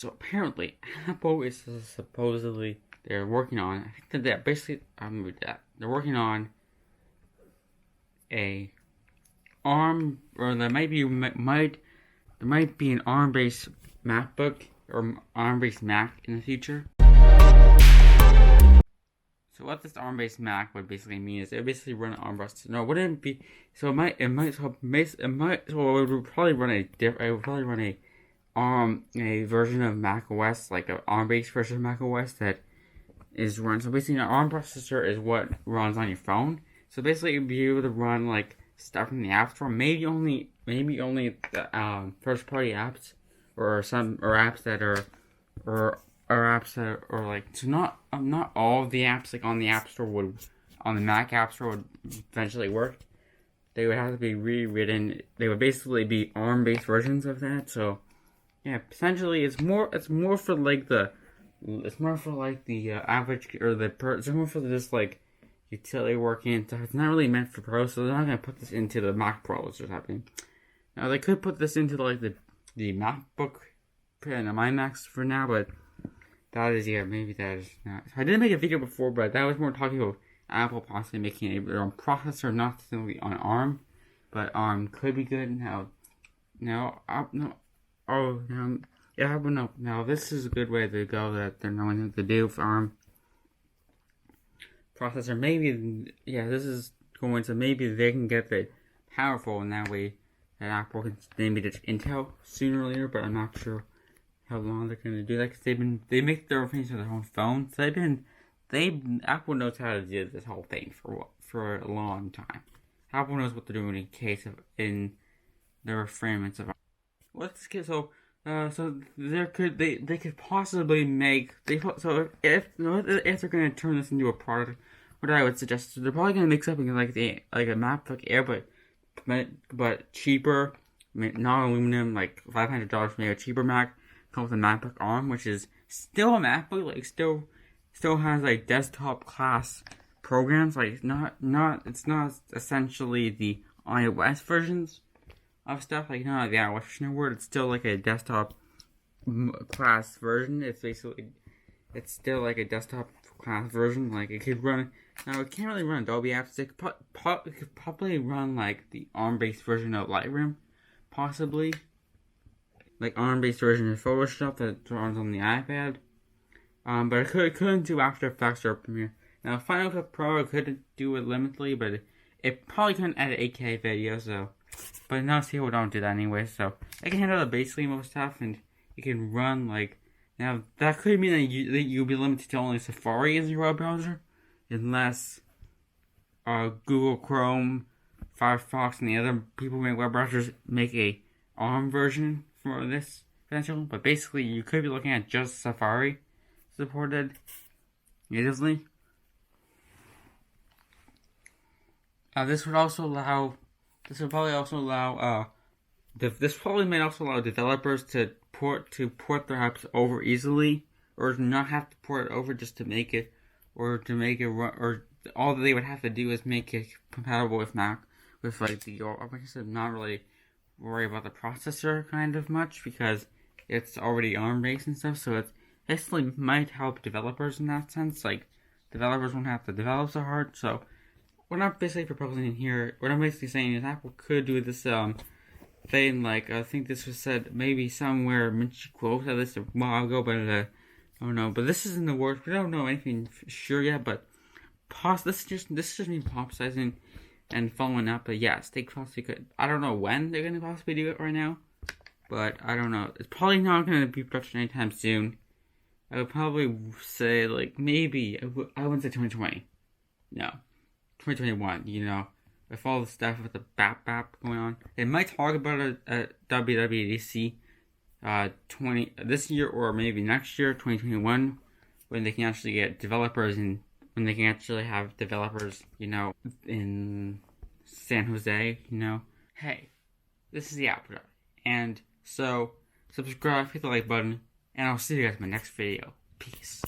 So apparently, Apple is supposedly they're working on. I think that they're basically they're working on a ARM, or there might be an ARM-based MacBook or ARM-based Mac in the future. So what this ARM-based Mac would basically mean is it would basically run ARM processor. No, wouldn't it be? So it would probably run a version of Mac OS, like an ARM-based version of Mac OS that is run. So basically, an ARM processor is what runs on your phone. So basically, you'd be able to run like stuff from the App Store, maybe only the first-party apps, or apps that are like, so not all of the apps like on the App Store on the Mac App Store would eventually work. They would have to be rewritten. They would basically be ARM-based versions of that. So yeah, essentially, it's more for like the average, or it's more for this like utility working and stuff. It's not really meant for pros, so they're not gonna put this into the Mac Pros or something. Now they could put this into like the MacBook and the iMacs for now, but maybe that is not. I didn't make a video before, but that was more talking about Apple possibly making their own processor, not simply on ARM, but ARM could be good. Now this is a good way to go that they're knowing what to do for ARM processor. This is going to, maybe they can get the powerful, and that way that Apple can maybe just Intel sooner or later, but I'm not sure how long they're going to do that, because they make their own things with their own phone. So Apple knows how to do this whole thing for a long time. Apple knows what they're doing in their refinements of. Let's get so they could possibly make if they're going to turn this into a product, what I would suggest is they're probably going to make something like a MacBook Air, but cheaper, not aluminum, like $500 for maybe a cheaper Mac. Come with a MacBook ARM, which is still a MacBook, like still has like desktop class programs, like it's not essentially the iOS versions of stuff, like not like the iOS version of Word. It's still like a desktop class version. It's still like a desktop class version. Like it could run. Now it can't really run Adobe apps. It could probably run like the ARM-based version of Lightroom, possibly. Like ARM-based version of Photoshop that runs on the iPad. But it couldn't do After Effects or Premiere. Now Final Cut Pro could do it limitedly, but it probably couldn't edit 8K video. So, but most people don't do that anyway. So it can handle the basically most stuff, and it can run like. Now that could mean that you'll be limited to only Safari as your web browser, unless Google Chrome, Firefox, and the other people who make web browsers make a ARM version for this potential. But basically, you could be looking at just Safari supported natively. This probably might also allow developers to port their apps over easily, or not have to port it over just to make it run, or all that they would have to do is make it compatible with Mac, with like like I said, not really worry about the processor kind of much, because it's already ARM based and stuff. So it basically might help developers in that sense. Like developers won't have to develop so hard. So what I'm basically proposing in here, what I'm basically saying is Apple could do this thing, like I think this was said maybe somewhere, Mitch quote said this a while ago, but I don't know. But this is in the works. We don't know anything for sure yet, but this is just me hypothesizing and following up. But yes, they possibly could. I don't know when they're gonna possibly do it right now, but I don't know. It's probably not gonna be production anytime soon. I would probably say like maybe I wouldn't say 2020. No, 2021. You know, with all the stuff with the BAP going on, they might talk about it at WWDC this year, or maybe next year, 2021, when they can actually get developers, and when they can actually have developers, you know, in San Jose, you know. Hey, this is the Apple Jockey, and so subscribe, hit the like button, and I'll see you guys in my next video. Peace.